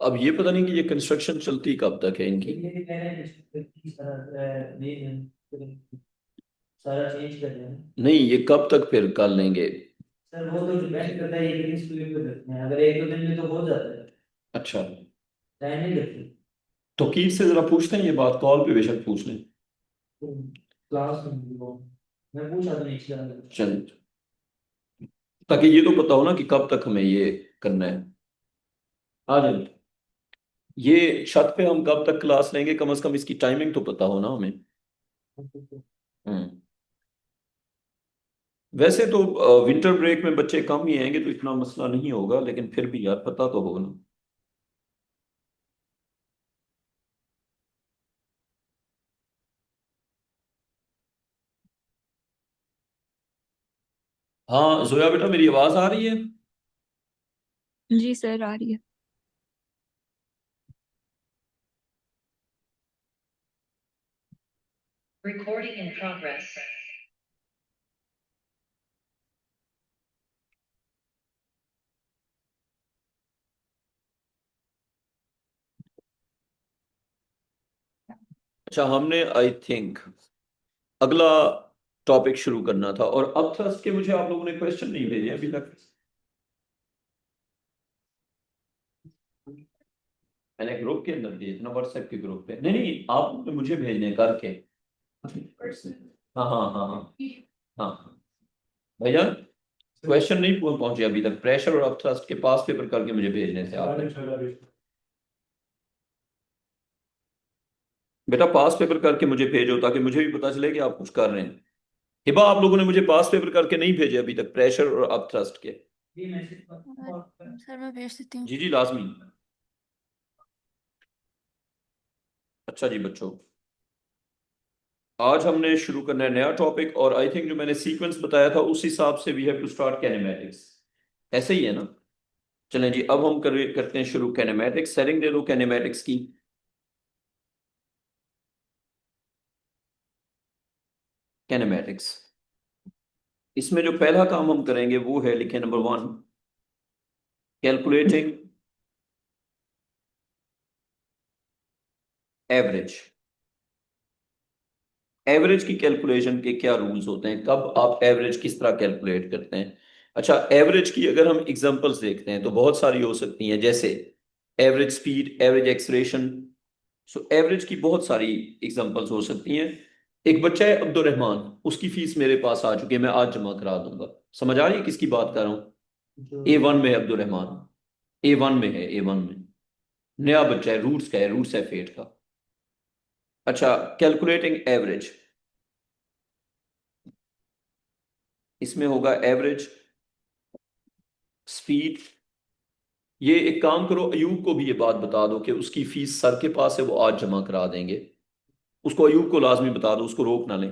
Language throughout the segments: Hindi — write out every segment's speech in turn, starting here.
अब ये पता नहीं कि ये कंस्ट्रक्शन चलती कब तक है इनकी। ये भी कह रहे हैं कि सारा चेंज कर देना। नहीं, ये कब तक फिर कर लेंगे? सर वो तो डिपेंड करता है ये कितनी स्पीड पे करते हैं, अगर एक दो दिन में तो हो जाता है, अच्छा, टाइम नहीं लगती। तौकीर से जरा पूछते हैं, ये बात कॉल पे बेशक पूछ लें। तो क्लास में वो मैं पूछा था नेक्स्ट टाइम। चल, ताकि ये तो पता हो ना कि कब तक हमें ये करना है। आ जाए, ये छत पे हम कब तक क्लास लेंगे, कम से कम इसकी टाइमिंग तो पता हो ना हमें। हम्म। वैसे तो विंटर ब्रेक में बच्चे कम ही आएंगे तो इतना मसला नहीं होगा, लेकिन फिर भी यार पता तो होगा ना। हाँ जोया बेटा, मेरी आवाज आ रही है? जी सर, आ रही है। Recording in progress. अच्छा, हमने आई थिंक अगला टॉपिक शुरू करना था, और अब थ्रस्ट के मुझे आप लोगों ने क्वेश्चन नहीं भेजे अभी तक। मैंने ग्रुप के अंदर भेजे थे ना, व्हाट्सएप के ग्रुप पे। नहीं नहीं, आप लोगों ने मुझे भेजने करके। हाँ हाँ हाँ हाँ हाँ। भैया, क्वेश्चन नहीं पहुंचे अभी तक। प्रेशर और अपथ्रस्ट के पास पेपर करके मुझे भेजने थे आपने। बेटा पास पेपर करके मुझे भेजो, ताकि मुझे भी पता चले कि आप कुछ कर रहे हैं। हिबा, आप लोगों ने मुझे पास पेपर करके नहीं भेजे अभी तक, प्रेशर और अपथ्रस्ट के। सर मैं भेज देती हूँ। जी जी, लाजमी। अच्छा जी बच्चों, आज हमने शुरू करना है नया टॉपिक, और आई थिंक जो मैंने सीक्वेंस बताया था उस हिसाब से वी हैव टू स्टार्ट कैनेमैटिक्स। ऐसे ही है ना? चलें जी, अब हम करते हैं शुरू कैनेमैटिक्स। सेटिंग दे दो कैनेमैटिक्स की। कैनेमैटिक्स, इसमें जो पहला काम हम करेंगे वो है, लिखे नंबर 1, कैलकुलेटिंग एवरेज। एवरेज की कैलकुलेशन के क्या रूल्स होते हैं, कब आप एवरेज किस तरह कैलकुलेट करते हैं? अच्छा, एवरेज की अगर हम एग्जांपल्स देखते हैं तो बहुत सारी हो सकती हैं, जैसे average speed, average acceleration. So average की बहुत सारी एग्जांपल्स हो सकती हैं। एक बच्चा है अब्दुल रहमान, उसकी फीस मेरे पास आ चुकी है, मैं आज जमा करा दूंगा। समझ आ रही है किसकी बात कर रहा हूँ? A1 में है अब्दुल रहमान, A1 में है, A1 में। नया बच्चा है, रूट्स का है, रूट्स है फेट का। अच्छा, कैलकुलेटिंग एवरेज, इसमें होगा एवरेज स्पीड। ये एक काम करो, अयूब को भी ये बात बता दो कि उसकी फीस सर के पास है, वो आज जमा करा देंगे। उसको, अयूब को लाजमी बता दो, उसको रोक ना लें।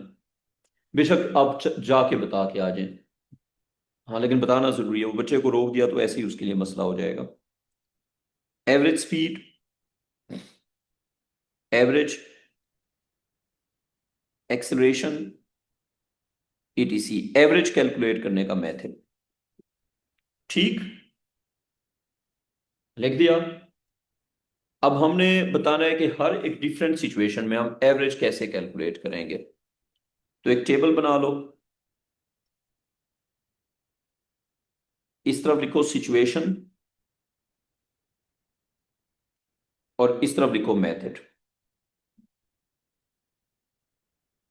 बेशक आप जाके बता के आ जाएं। हाँ, लेकिन बताना जरूरी है, वो बच्चे को रोक दिया तो ऐसे ही उसके लिए मसला हो जाएगा। Average speed, average acceleration, etc, average calculate करने का मेथड। ठीक, लिख दिया। अब हमने बताना है कि हर एक डिफरेंट सिचुएशन में हम एवरेज कैसे कैलकुलेट करेंगे। तो एक टेबल बना लो, इस तरफ लिखो सिचुएशन और इस तरफ लिखो मेथड।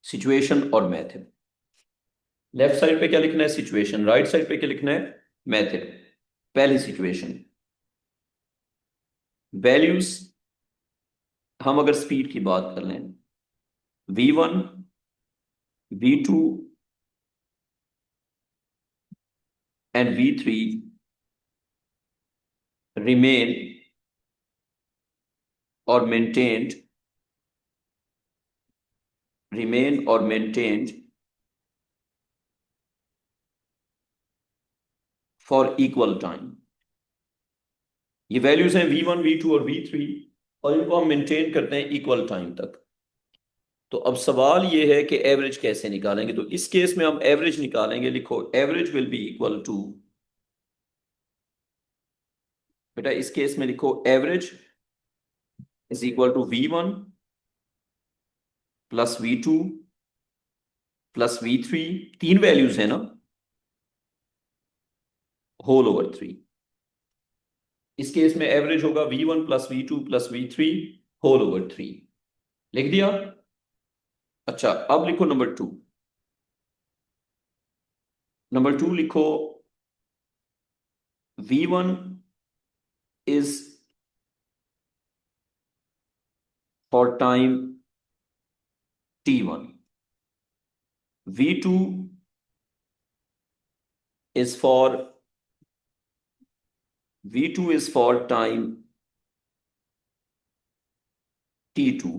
सिचुएशन और मेथड। लेफ्ट साइड पे क्या लिखना है? सिचुएशन। राइट साइड पे क्या लिखना है? मेथड। पहली सिचुएशन, वैल्यूज। हम अगर स्पीड की बात कर लें, V1, V2 and V3 remain और मेंटेन्ड, रिमेन और मेंटेन्ड फॉर इक्वल टाइम। ये वैल्यूज हैं V1, V2 और V3, और इनको हम मेंटेन करते हैं इक्वल टाइम तक। तो अब सवाल ये है कि एवरेज कैसे निकालेंगे। तो इस केस में हम एवरेज निकालेंगे, लिखो average will be equal to बेटा इस केस में लिखो average is equal to V1 plus V2 plus V3, तीन वैल्यूज है ना, होल ओवर 3। इस केस में एवरेज होगा V1 plus V2 plus V3 whole over 3। लिख दिया। अच्छा अब लिखो नंबर 2। नंबर 2 लिखो V1 is for time t1, V2 is for time t2,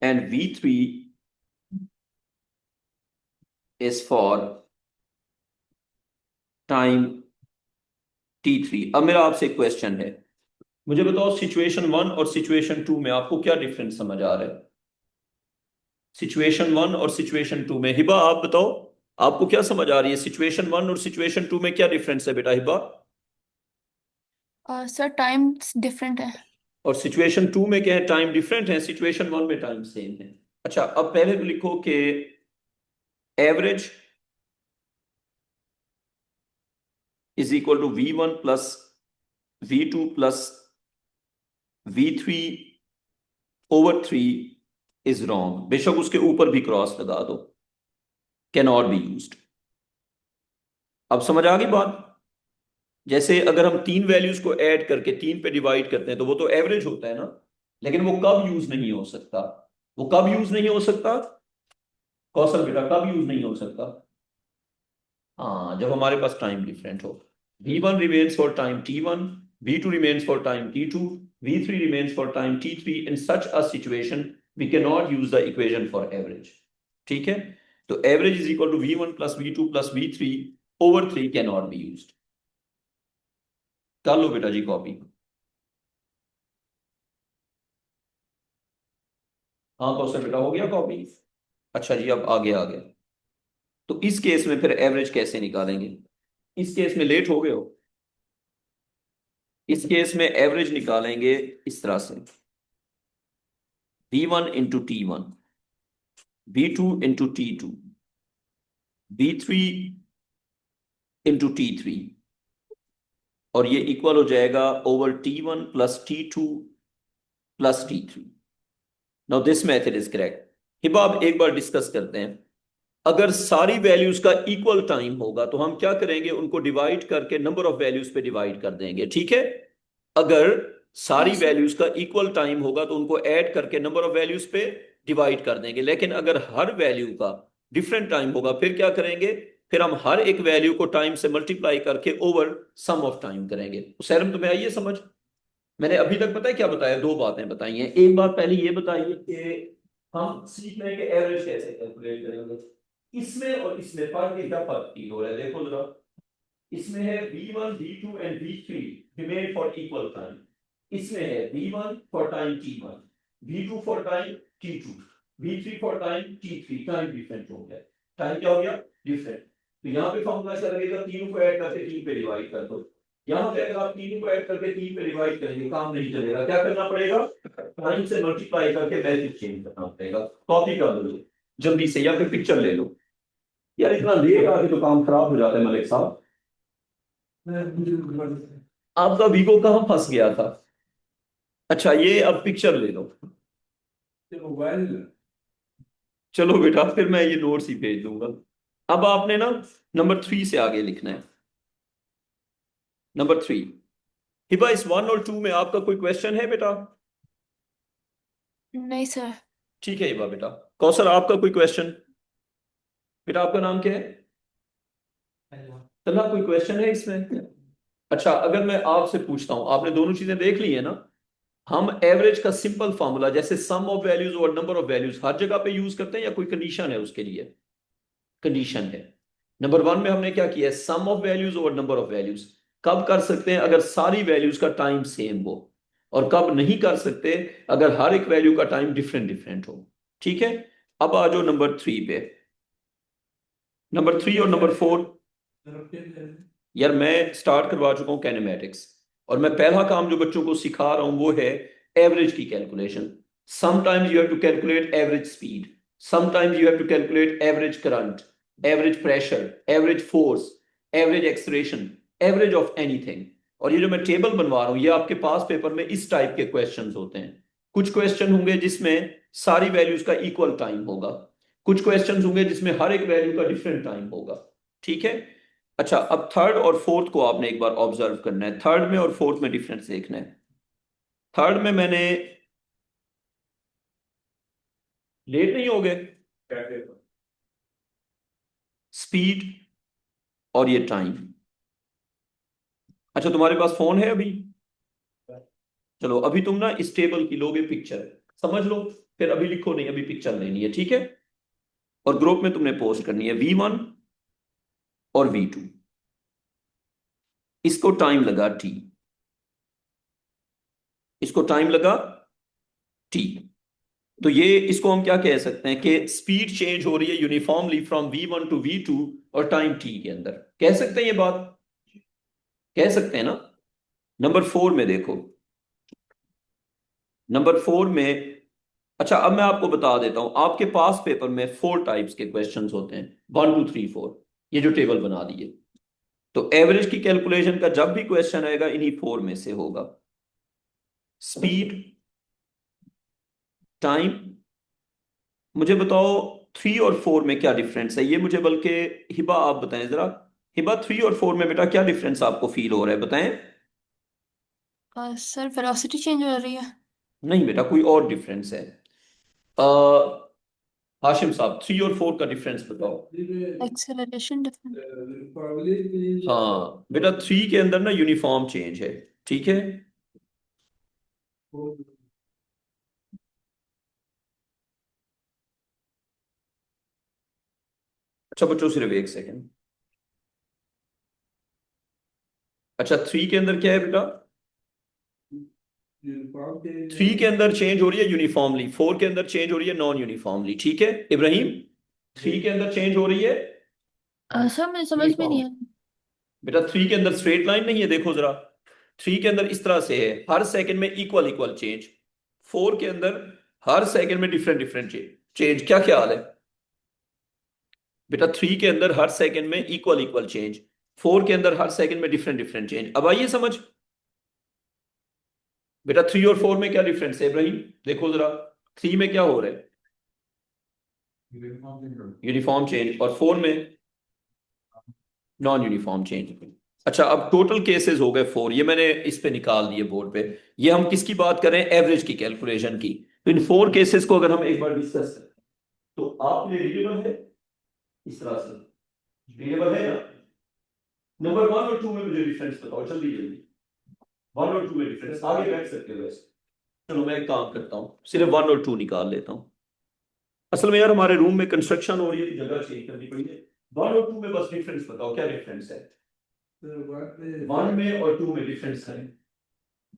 and V3 is for time t3। अब मेरा आपसे क्वेश्चन है, मुझे बताओ सिचुएशन 1 और सिचुएशन 2 में आपको क्या डिफरेंस समझ आ रहा है? सिचुएशन 1 और सिचुएशन 2 में हिबा आप बताओ, आपको क्या समझ आ रही है? सिचुएशन 1 और सिचुएशन 2 में क्या डिफरेंस है बेटा हिबा? सर टाइम डिफरेंट है। और सिचुएशन 2 में क्या है? टाइम डिफरेंट है। सिचुएशन 1 में टाइम सेम है। अच्छा अब पहले तो लिखो कि average is equal to V1 plus V2 plus V3 ओवर 3 इज रॉन्ग। बेशक उसके ऊपर भी क्रॉस लगा दो, कैन नॉट बी यूज्ड। अब समझ आ गई बात? जैसे अगर हम तीन वैल्यूज को ऐड करके 3 पे डिवाइड करते हैं तो वो तो एवरेज होता है ना, लेकिन वो कब यूज नहीं हो सकता? वो कब यूज नहीं हो सकता कौशल बेटा? कब यूज नहीं हो सकता? हाँ, जब हमारे पास टाइम डिफरेंट हो। V1 remains for time t1, V2 remains for time t2, V3 remains for time t3। In such a situation we cannot use the equation for average। ठीक है, तो average is equal to V1 plus V2 plus V3 over 3 cannot be used। कर लो बेटा जी कॉपी। हाँ कौशल बेटा हो गया कॉपी? अच्छा जी अब आगे आ गया। तो इस केस में फिर एवरेज कैसे निकालेंगे? इस केस में लेट हो गए हो। इस केस में एवरेज निकालेंगे इस तरह से, V1 into T1, V2 into T2, V3 into T3, और ये इक्वल हो जाएगा over T1 plus T2 plus T3। Now this method is correct. Hiba अब एक बार डिस्कस करते हैं। अगर सारी वैल्यूज का इक्वल टाइम होगा तो हम क्या करेंगे? उनको डिवाइड करके नंबर ऑफ वैल्यूज पे डिवाइड कर देंगे। ठीक है, अगर सारी Yes, sir. वैल्यूज का इक्वल टाइम होगा तो उनको ऐड करके नंबर ऑफ वैल्यूज पे डिवाइड कर देंगे। लेकिन अगर हर वैल्यू का डिफरेंट टाइम होगा फिर क्या करेंगे? फिर हम हर एक वैल्यू को टाइम से मल्टीप्लाई करके ओवर सम ऑफ टाइम करेंगे। सैरम तुम्हें आइए समझ। मैंने अभी तक पता है क्या बताया? दो बातें बताई हैं। एक बात पहले ये बताइए कि हम सीख रहे हैं कि एवरेज कैसे कैलकुलेट करेंगे। इसमें और इसमें फर्क क्या फर्क की हो रहा है देखो जरा। इसमें है V1 V2 and V3 remain for equal time. इसमें है V1 for time T1, V2 for time T2, V3 for time T3। Time different हो गया। टाइम क्या हो गया? डिफरेंट। तो यहाँ पे फॉर्मूला ऐसा लगेगा, तीनों को ऐड करके 3 पे डिवाइड कर दो। यहाँ पे अगर आप तीनों को ऐड करके 3 पे डिवाइड करेंगे काम नहीं चलेगा। क्या करना पड़ेगा? टाइम से मल्टीप्लाई करके वैल्यू चेंज करना पड़ेगा। कॉपी कर लो जल्दी से या फिर पिक्चर ले लो। यार इतना लेट आके तो काम खराब हो जाता है मलिक साहब। आपका वीगो कहाँ फंस गया था? अच्छा ये अब पिक्चर ले लो। चलो बेटा फिर मैं ये नोट्स ही भेज दूंगा। अब आपने ना नंबर 3 से आगे लिखना है। नंबर 3। हिबा इस 1 और 2 में आपका कोई क्वेश्चन है बेटा? नहीं सर। ठीक है हिबा बेटा। कौसर आपका कोई क्वेश्चन? बेटा आपका नाम क्या है? तला, कोई क्वेश्चन है इसमें? अच्छा अगर मैं आपसे पूछता हूं, आपने दोनों चीजें देख ली है ना। हम एवरेज का सिंपल फॉर्मूला जैसे सम ऑफ वैल्यूज और नंबर ऑफ वैल्यूज हर जगह पे यूज करते हैं या कोई कंडीशन है उसके लिए? कंडीशन है। नंबर 1 में हमने क्या किया है? सम ऑफ वैल्यूज और नंबर ऑफ वैल्यूज कब कर सकते हैं? अगर सारी वैल्यूज का टाइम सेम हो। और कब नहीं कर सकते? अगर हर एक वैल्यू का टाइम डिफरेंट डिफरेंट हो। ठीक है, अब आ जाओ नंबर 3 पे। नंबर 3 और नंबर 4। यार मैं स्टार्ट करवा चुका हूँ कैनेमैटिक्स, और मैं पहला काम जो बच्चों को सिखा रहा हूँ वो है एवरेज की calculation. Sometimes you have to calculate average speed, sometimes you have to calculate average current, average pressure, average force, average acceleration, average of anything. और ये जो मैं टेबल बनवा रहा हूँ ये आपके पास पेपर में इस टाइप के क्वेश्चंस होते हैं। कुछ क्वेश्चन होंगे जिसमें सारी वैल्यूज का इक्वल टाइम होगा, कुछ क्वेश्चंस होंगे जिसमें हर एक वैल्यू का डिफरेंट टाइम होगा। ठीक है। अच्छा, अब थर्ड और फोर्थ को आपने एक बार ऑब्जर्व करना है, थर्ड में और फोर्थ में डिफरेंस देखना है। थर्ड में मैंने, लेट नहीं हो गए, स्पीड और ये टाइम। अच्छा, तुम्हारे पास फोन है अभी? चलो अभी तुम ना इस टेबल की लोगे पिक्चर, समझ लो, फिर अभी लिखो नहीं, अभी पिक्चर लेनी है, ठीक है। और ग्रुप में तुमने पोस्ट करनी है V1 और V2। इसको टाइम लगा T, इसको टाइम लगा T। तो ये, इसको हम क्या कह सकते हैं कि स्पीड चेंज हो रही है uniformly from V1 to V2 और टाइम T के अंदर। कह सकते हैं ये बात, कह सकते हैं ना। नंबर 4 में देखो, नंबर 4 में, अच्छा अब मैं आपको बता देता हूं, आपके पास पेपर में 4 टाइप्स के क्वेश्चंस होते हैं, 1 2 3 4, ये जो टेबल बना दिए। तो एवरेज की कैलकुलेशन का जब भी क्वेश्चन आएगा इन्हीं 4 में से होगा। Speed, time. मुझे बताओ 3 और 4 में क्या डिफरेंस है, ये मुझे बल्कि हिबा आप बताएं जरा। हिबा 3 और 4 में बेटा क्या डिफरेंस आपको फील हो रहा है, बताएं। सर वेलोसिटी चेंज हो रही है। नहीं बेटा, कोई और डिफरेंस है। आ, हाशिम साहब 3 और 4 का डिफरेंस बताओ। Acceleration different. हाँ बेटा, 3 के अंदर ना यूनिफॉर्म चेंज है, ठीक है। अच्छा बच्चों, सिर्फ एक सेकंड। अच्छा, 3 के अंदर क्या है बेटा? 3 के अंदर चेंज हो रही है यूनिफॉर्मली, 4 के अंदर चेंज हो रही है नॉन यूनिफॉर्मली, ठीक है इब्राहिम। 3 के अंदर चेंज हो रही है सर मुझे समझ में नहीं यूनिफॉर्म। आया। बेटा 3 के अंदर स्ट्रेट लाइन नहीं है, देखो जरा। 3 के अंदर इस तरह से है, हर सेकंड में इक्वल इक्वल चेंज। 4 के अंदर हर सेकंड में डिफरेंट डिफरेंट चेंज। क्या ख्याल है बेटा? 3 के अंदर हर सेकंड में इक्वल इक्वल चेंज, 4 के अंदर हर सेकंड में डिफरेंट डिफरेंट चेंज। अब आइए समझ, बेटा 3 और 4 में क्या डिफरेंस है इब्राहिम? देखो जरा, 3 में क्या हो रहा है? यूनिफॉर्म चेंज, और 4 में नॉन यूनिफॉर्म चेंज। अच्छा, अब टोटल केसेस हो गए 4, ये मैंने इस पे निकाल दिए बोर्ड पे। ये हम किसकी बात कर रहे हैं? एवरेज की कैलकुलेशन की। तो इन 4 केसेस को अगर हम एक बार डिस्कस करें, तो आपने रीडेबल है इस तरह से, रीडेबल है ना। नंबर 1 और 2 में मुझे डिफरेंस बताओ जल्दी जल्दी। 1 और 2 में डिफरेंस, आगे बैठ सकते हो वैसे। चलो मैं एक काम करता हूँ, सिर्फ 1 और 2 निकाल लेता हूँ। असल में यार हमारे रूम में कंस्ट्रक्शन हो रही है तो जगह चेंज करनी पड़ी है। 1 और 2 में बस डिफरेंस बताओ, क्या डिफरेंस है? 1 में और 2 में डिफरेंस करें।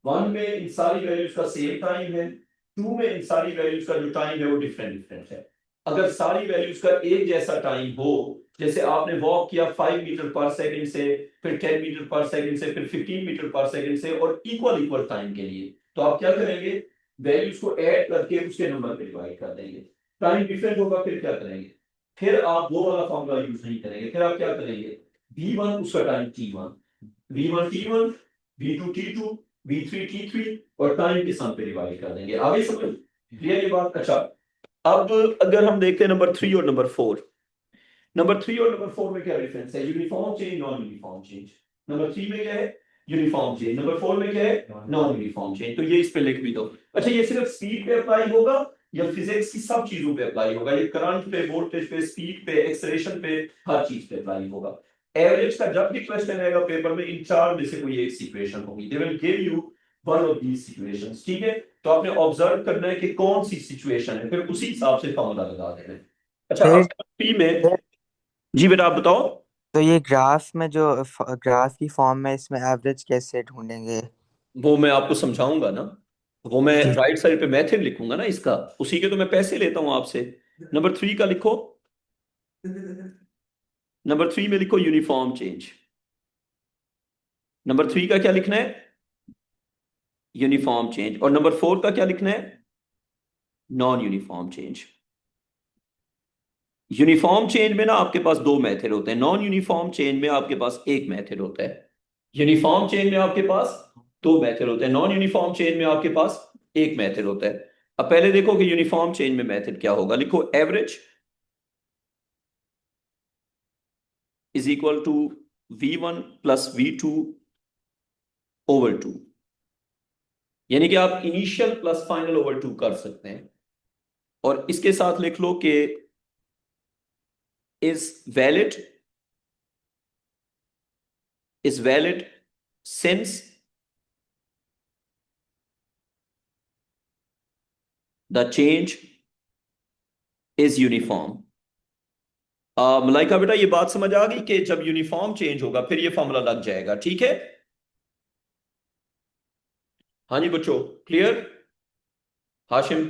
1 में इन सारी वैल्यूज का सेम टाइम है, 2 में इन सारी वैल्यूज का जो टाइम है वो डिफरेंट डिफरेंट है। अगर सारी वैल्यूज का एक जैसा टाइम हो, जैसे आपने वॉक किया 5 मीटर पर सेकंड से, फिर 10 मीटर पर सेकंड से, फिर 15 मीटर पर सेकंड से, और इक्वल इक्वल टाइम के लिए, तो आप क्या करेंगे? वैल्यूज को ऐड करके उसके नंबर पे डिवाइड कर देंगे। टाइम डिफरेंट होगा, फिर क्या करेंगे? फिर आप वो वाला फॉर्मूला यूज नहीं करेंगे, फिर आप क्या करेंगे? V1 उसका time T1, V1 T1, V2 T2, V3 T3, और टाइम के सम पे डिवाइड कर देंगे। आगे समझ क्लियर ये बात? अच्छा, अब अगर हम देखते हैं नंबर 3 और नंबर 4, नंबर 3 और नंबर 4 में क्या डिफरेंस है? Uniform change, non uniform change. Number 3 में क्या है? Uniform change. नंबर 4 में क्या है? Non uniform change. तो ये इस पे लिख भी दो। अच्छा, ये सिर्फ स्पीड पे अप्लाई होगा या फिजिक्स की सब चीजों पे अप्लाई होगा? ये करंट पे, वोल्टेज पे, स्पीड पे, एक्सेलरेशन पे, हर चीज पे अप्लाई होगा। एवरेज का जब भी क्वेश्चन आएगा पेपर में, इन 4 में से कोई एक सिचुएशन होगी, they will give you one of these situations, ठीक है। तो आपने ऑब्जर्व करना है कि कौन सी सिचुएशन है, फिर उसी हिसाब से फॉर्मूला लगा देना है। अच्छा, फिर अब पी में, जी बेटा आप बताओ। तो ये ग्राफ में जो ग्राफ की फॉर्म में इसमें एवरेज कैसे ढूंढेंगे? वो मैं आपको समझाऊंगा ना, वो मैं जी। राइट साइड पे मेथड लिखूंगा ना इसका, उसी के तो मैं पैसे लेता हूं आपसे। नंबर 3 का लिखो, नंबर 3 में लिखो यूनिफॉर्म चेंज। नंबर 3 का क्या लिखना है? Uniform change. और नंबर 4 का क्या लिखना है? Non uniform change. Uniform change में ना आपके पास दो मेथड होते हैं, नॉन यूनिफॉर्म चेंज में आपके पास एक मेथड होता है। यूनिफॉर्म चेंज में आपके पास दो मेथड होते हैं, नॉन यूनिफॉर्म चेंज में आपके पास एक मेथड होता है। अब पहले देखो कि यूनिफॉर्म चेंज में मेथड क्या होगा। लिखो average is equal to V1 plus V2 over 2, यानी कि आप इनिशियल प्लस फाइनल ओवर 2 कर सकते हैं। और इसके साथ लिख लो कि is valid since the change is uniform। Malaika बेटा ये बात समझ आ गई कि जब यूनिफॉर्म चेंज होगा फिर ये फॉर्मूला लग जाएगा, ठीक है? हाँ जी बच्चों, क्लियर? हाशिम,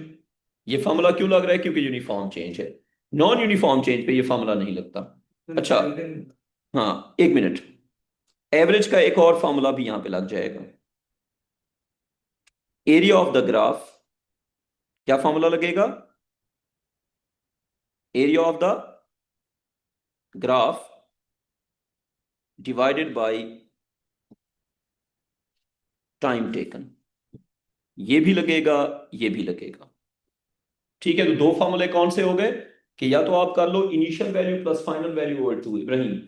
ये फॉर्मूला क्यों लग रहा है? क्योंकि यूनिफॉर्म चेंज है। नॉन यूनिफॉर्म चेंज पे ये फॉर्मूला नहीं लगता। अच्छा, हाँ एक मिनट, एवरेज का एक और फॉर्मूला भी यहां पे लग जाएगा। एरिया ऑफ द ग्राफ, क्या फॉर्मूला लगेगा? Area of the graph divided by time taken. ये भी लगेगा, ये भी लगेगा, ठीक है? तो दो फॉर्मूले कौन से हो गए कि या तो आप कर लो initial value plus final value over 2 Ibrahim,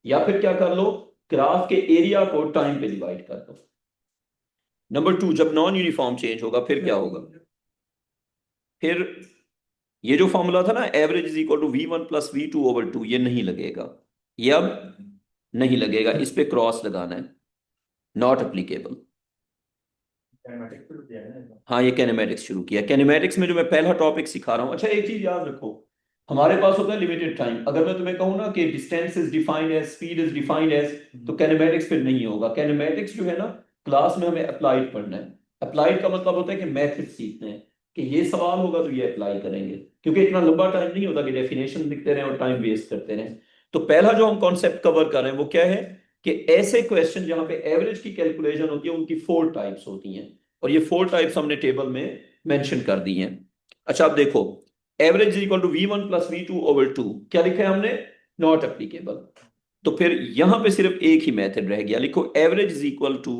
या फिर क्या कर लो, ग्राफ के एरिया को टाइम पे डिवाइड कर दो। नंबर 2, जब नॉन यूनिफॉर्म चेंज होगा फिर क्या होगा? फिर ये जो फॉर्मूला था ना average is equal to V1 plus V2 over 2, ये नहीं लगेगा, ये अब नहीं लगेगा, इस पे क्रॉस लगाना है, नॉट एप्लीकेबल। हाँ ये कैनेमेटिक्स शुरू किया। कैनेमेटिक्स में जो मैं पहला टॉपिक सिखा रहा हूँ, अच्छा एक चीज याद रखो, हमारे पास होता है लिमिटेड टाइम। अगर मैं तुम्हें कहूँ ना कि distance is defined as, speed is defined as, तो कैनेमेटिक्स फिर नहीं होगा। कैनेमेटिक्स जो है ना क्लास में हमें अप्लाइड पढ़ना है। अप्लाइड का मतलब होता है कि मेथड सीखने हैं, कि ये सवाल होगा तो ये अप्लाई करेंगे, क्योंकि इतना लंबा टाइम नहीं होता कि डेफिनेशन लिखते रहे और टाइम वेस्ट करते रहे। तो पहला जो हम कॉन्सेप्ट कवर कर रहे हैं वो क्या है कि ऐसे क्वेश्चन जहां पे एवरेज की कैलकुलेशन होती है उनकी 4 टाइप्स होती हैं, और ये 4 टाइप्स हमने टेबल में मेंशन कर दी हैं। अच्छा अब देखो, average is equal to V1 plus V2 over 2, क्या लिखा है हमने? Not applicable. तो फिर यहां पे सिर्फ एक ही मेथड रह गया, लिखो average is equal to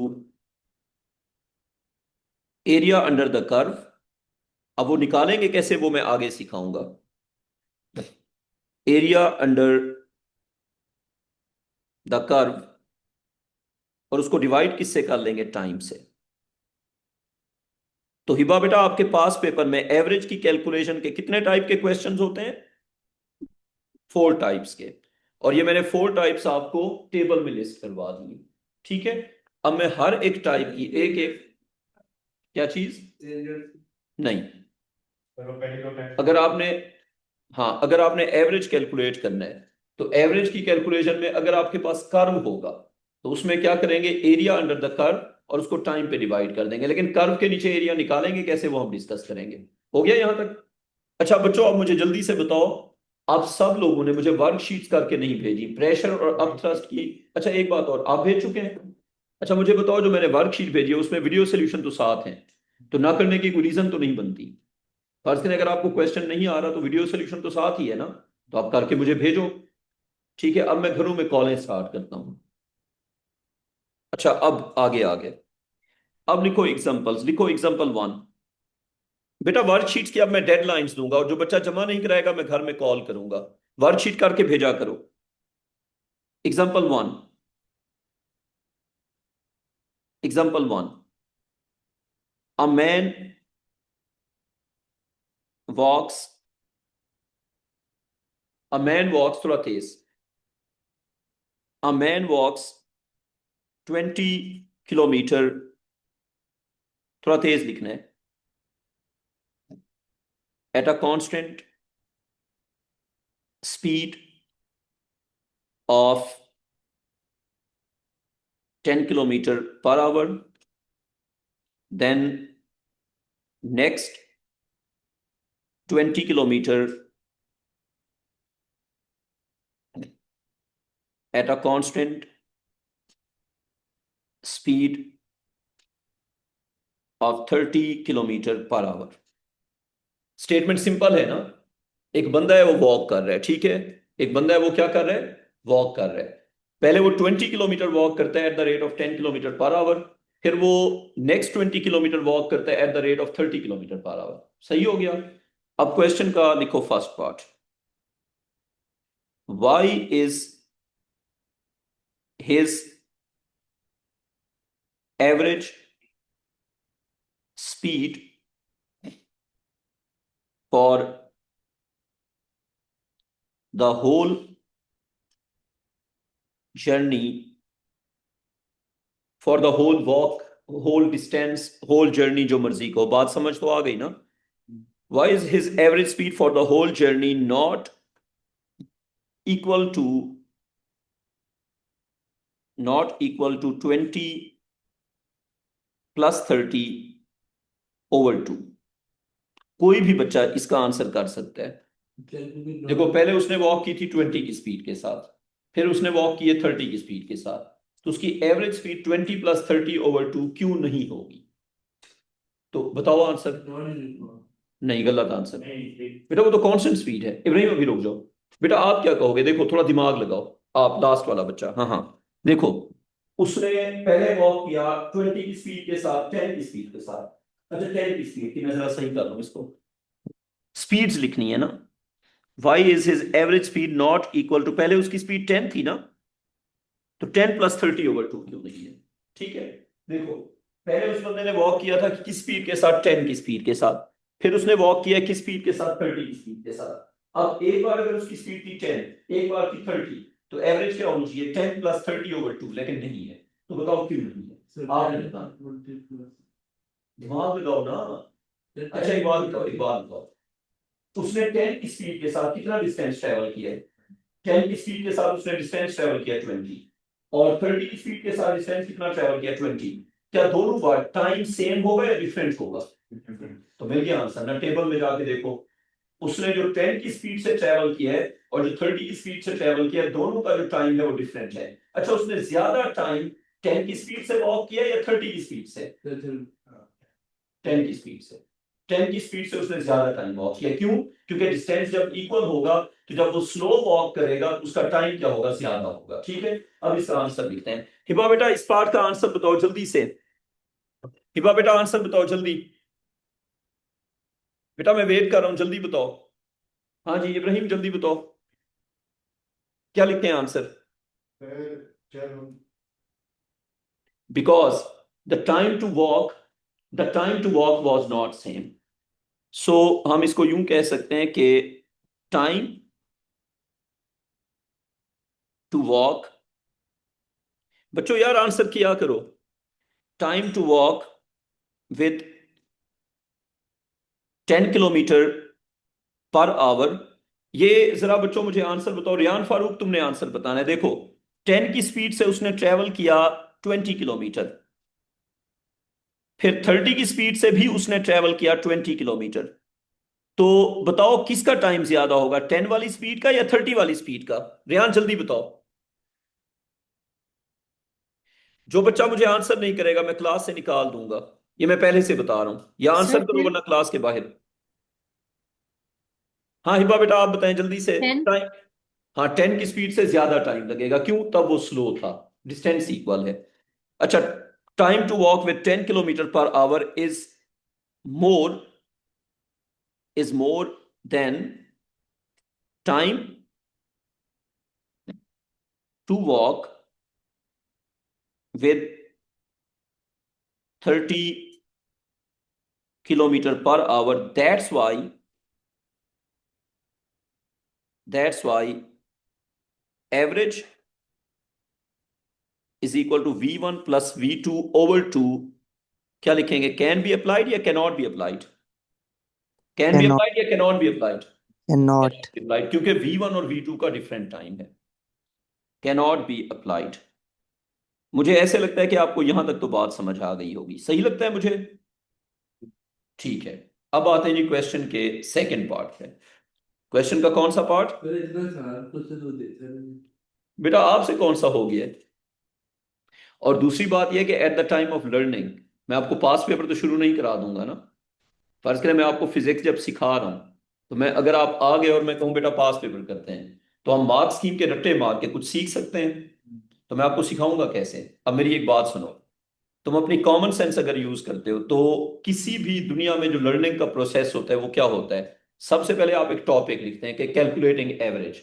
area under the curve. अब वो निकालेंगे कैसे वो मैं आगे सिखाऊंगा। एरिया अंडर द कर्व, और उसको डिवाइड किससे कर लेंगे? टाइम से। तो हिबा बेटा आपके पास पेपर में एवरेज की कैलकुलेशन के कितने टाइप के क्वेश्चंस होते हैं? 4 टाइप्स के, और ये मैंने 4 टाइप्स आपको टेबल में लिस्ट करवा दी, ठीक है? अब मैं हर एक टाइप की एक एक, क्या चीज नहीं, अगर आपने, हाँ अगर आपने एवरेज कैलकुलेट करना है तो एवरेज की कैलकुलेशन में अगर आपके पास कर्व होगा तो उसमें क्या करेंगे, एरिया अंडर द कर्व और उसको टाइम पे डिवाइड कर देंगे, लेकिन कर्व के नीचे एरिया निकालेंगे कैसे वो हम डिस्कस करेंगे। हो गया यहां तक? अच्छा बच्चों अब मुझे जल्दी से बताओ, आप सब लोगों ने मुझे वर्कशीट्स करके नहीं भेजी, प्रेशर और अपथ्रस्ट की। अच्छा एक बात और, आप भेज चुके हैं? अच्छा मुझे बताओ, जो मैंने वर्कशीट भेजी है उसमें वीडियो सोल्यूशन तो साथ है, तो ना करने की कोई रीजन तो नहीं बनती। फर्ज करें अगर आपको क्वेश्चन नहीं आ रहा तो वीडियो सोल्यूशन तो साथ ही है ना, तो आप करके मुझे भेजो, ठीक है? अब मैं घरों में कॉलें स्टार्ट करता हूं। अच्छा अब आगे आगे, अब लिखो एग्जांपल्स, लिखो एग्जांपल 1। बेटा वर्कशीट्स की अब मैं डेडलाइंस दूंगा, और जो बच्चा जमा नहीं कराएगा मैं घर में कॉल करूंगा, वर्कशीट करके भेजा करो। Example 1, example 1, a man walks, a man walks, थोड़ा तेज, अ मैन वॉक्स 20 किलोमीटर, थोड़ा तेज लिखना है, at a constant speed of 10 kilometer per hour, then next 20 kilometer at a constant speed of 30 kilometre per our. Statement simple है ना, एक बंदा है वो वॉक कर रहा है, ठीक है, एक बंदा है वो क्या कर रहा है, वॉक कर रहा है। पहले वो 20 किलोमीटर वॉक करता है at the rate of 10 kilometre per hour, फिर वो नेक्स्ट 20 किलोमीटर वॉक करता है at the rate of 30 kilometre per hour. सही हो गया। अब क्वेश्चन का लिखो first part, why is his average speed for the whole journey, for the whole walk, whole distance, whole journey, जो मर्जी को, बात समझ तो आ गई ना। why is his average speed for the whole journey not equal to 20 plus 30 over 2? कोई भी बच्चा इसका आंसर कर सकता है। देखो पहले उसने वॉक की थी 20 की स्पीड के साथ, फिर उसने वॉक की है 30 की स्पीड के साथ, तो उसकी एवरेज स्पीड 20 प्लस 30 ओवर 2 क्यों नहीं होगी? तो बताओ आंसर। नहीं, गलत आंसर बेटा, वो तो कांस्टेंट स्पीड है। इब्राहिम अभी रुक जाओ बेटा, आप क्या कहोगे? देखो थोड़ा दिमाग लगाओ, आप लास्ट वाला बच्चा। हाँ हाँ, देखो उसने पहले वॉक किया 20 की स्पीड के साथ, 10 की स्पीड के साथ। अच्छा 10 की स्पीड की, मैं जरा सही कर लूं इसको, स्पीड्स लिखनी है ना। Why is his average speed not equal to, पहले उसकी स्पीड 10 थी ना, तो 10 प्लस 30 ओवर 2 क्यों नहीं है? ठीक है, देखो पहले उस बंदे ने वॉक किया था किस स्पीड के साथ, 10 की स्पीड के साथ, फिर उसने वॉक किया किस स्पीड के साथ, 30 की स्पीड के साथ। अब एक बार अगर उसकी स्पीड थी 10, एक बार थी 30, तो एवरेज क्या होनी चाहिए? 10 प्लस 30 ओवर 2, लेकिन नहीं है। तो बताओ क्यों नहीं है? आप दिमाग लगाओ ना। अच्छा एक बात बताओ, एक बात बताओ, उसने 10 की स्पीड के साथ कितना डिस्टेंस ट्रेवल किया है? 10 की स्पीड के साथ उसने डिस्टेंस ट्रेवल किया 20, और 30 की स्पीड के साथ डिस्टेंस कितना ट्रेवल किया? 20। क्या दोनों बार टाइम सेम होगा या डिफरेंट होगा? तो मिल गया आंसर ना, टेबल में जाके देखो, उसने जो 10 की स्पीड से ट्रेवल किया है और जो 30 की स्पीड से ट्रेवल किया है, दोनों का जो टाइम है वो डिफरेंट है। अच्छा उसने ज्यादा टाइम 10 की स्पीड से वॉक किया या 30 की स्पीड से? 10 की स्पीड से। 10 की स्पीड से उसने ज्यादा टाइम वॉक किया, क्यों? क्योंकि डिस्टेंस जब इक्वल होगा तो जब वो स्लो वॉक करेगा उसका टाइम क्या होगा? ज्यादा होगा। ठीक है, अब इसका आंसर लिखते हैं। हिबा बेटा इस पार्ट का आंसर बताओ जल्दी से। हिबा बेटा आंसर बताओ जल्दी, बेटा मैं वेट कर रहा हूं, जल्दी बताओ। हाँ जी इब्राहिम जल्दी बताओ, क्या लिखते हैं answer? Because the time to walk, the time to walk was not same. So हम इसको यूं कह सकते हैं कि टाइम टू वॉक, बच्चों यार आंसर किया करो, time to walk with 10 kilometre per hour. ये जरा बच्चों मुझे आंसर बताओ, रियान फारूक तुमने आंसर बताना है। देखो 10 की स्पीड से उसने ट्रेवल किया 20 किलोमीटर, फिर 30 की स्पीड से भी उसने ट्रेवल किया 20 किलोमीटर। तो बताओ किसका टाइम ज्यादा होगा, 10 वाली स्पीड का या 30 वाली स्पीड का? रियान जल्दी बताओ। जो बच्चा मुझे आंसर नहीं करेगा मैं क्लास से निकाल दूंगा, ये मैं पहले से बता रहा हूं, या आंसर करो वरना क्लास के बाहर। हाँ हिबा बेटा आप बताएं जल्दी से। 10। टाइम, हाँ 10 की स्पीड से ज्यादा टाइम लगेगा, क्यों? तब वो स्लो था, डिस्टेंस इक्वल है। अच्छा time to walk with 10 kilometre per hour more is more than time to walk with 30 kilometre per hour. That's why average is equal to V1 plus V2 over 2। क्या लिखेंगे, कैन बी अप्लाइड या cannot be applied? Can be Cannot, applied या cannot be applied? cannot. Applied, क्योंकि V1 और V2 का डिफरेंट टाइम है। Cannot be applied. मुझे ऐसे लगता है कि आपको यहां तक तो बात समझ आ गई होगी, सही लगता है मुझे? ठीक है, अब आते हैं जी क्वेश्चन के सेकंड पार्ट पे। क्वेश्चन का कौन सा पार्ट? बेटा आपसे कौन सा हो गया है? और दूसरी बात यह कि at the time of learning मैं आपको पास पेपर तो शुरू नहीं करा दूंगा ना। फर्ज करें मैं आपको फिजिक्स जब सिखा रहा हूं तो मैं अगर आप आ गए और मैं कहूँ बेटा पास पेपर करते हैं तो हम मार्क स्कीम के रट्टे मार के कुछ सीख सकते हैं। तो मैं आपको सिखाऊंगा कैसे। अब मेरी एक बात सुनो, तुम अपनी कॉमन सेंस अगर यूज करते हो तो किसी भी दुनिया में जो लर्निंग का प्रोसेस होता है वो क्या होता है। सबसे पहले आप एक टॉपिक लिखते हैं कि कैलकुलेटिंग एवरेज,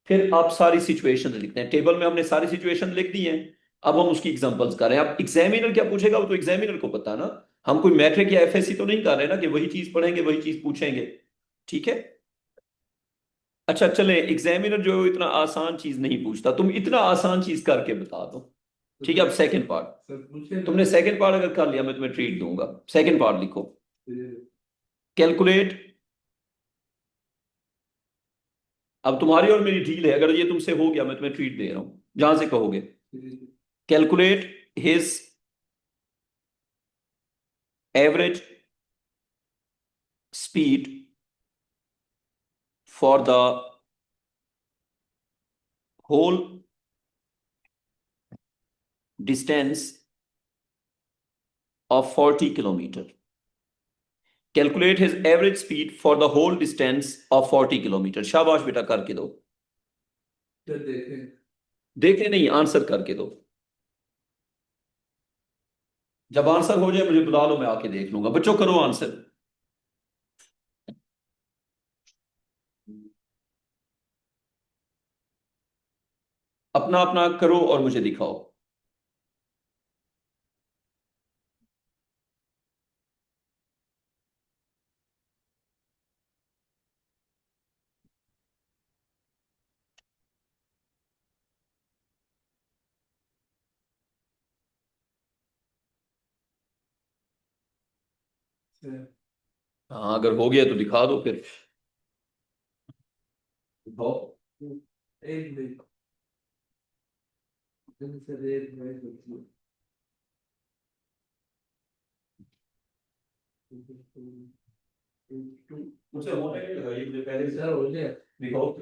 फिर आप सारी सिचुएशन लिखते हैं। टेबल में हमने सारी सिचुएशन लिख दी हैं, अब हम उसकी एग्जांपल्स कर रहे हैं। अब एग्जामिनर क्या पूछेगा वो तो एग्जामिनर को पता ना। हम कोई मैट्रिक या एफएससी तो नहीं कर रहे ना कि वही चीज पढ़ेंगे वही चीज पूछेंगे। ठीक है। अच्छा चले, एग्जामिनर जो है इतना आसान चीज नहीं पूछता, तुम इतना आसान चीज करके बता दो। ठीक है। अब सेकंड पार्ट, तुमने सेकंड पार्ट अगर कर लिया मैं तुम्हें ट्रीट दूंगा। सेकंड पार्ट लिखो, कैलकुलेट। अब तुम्हारी और मेरी डील है, अगर ये तुमसे हो गया मैं तुम्हें ट्रीट दे रहा हूं जहां से कहोगे। Calculate his average speed for the whole distance of 40 kilometer. Calculate his average speed for the whole distance of 40 kilometer. शाबाश बेटा, करके दो। देखे नहीं, आंसर करके दो। जब आंसर हो जाए मुझे बुला लो, मैं आके देख लूंगा। बच्चों करो आंसर। अपना अपना करो और मुझे दिखाओ। हाँ अगर हो गया तो दिखा दो फिर। दिखाओ। मुझसे होने नहीं लगा ये, मुझे पहले से हो गया। दिखाओ।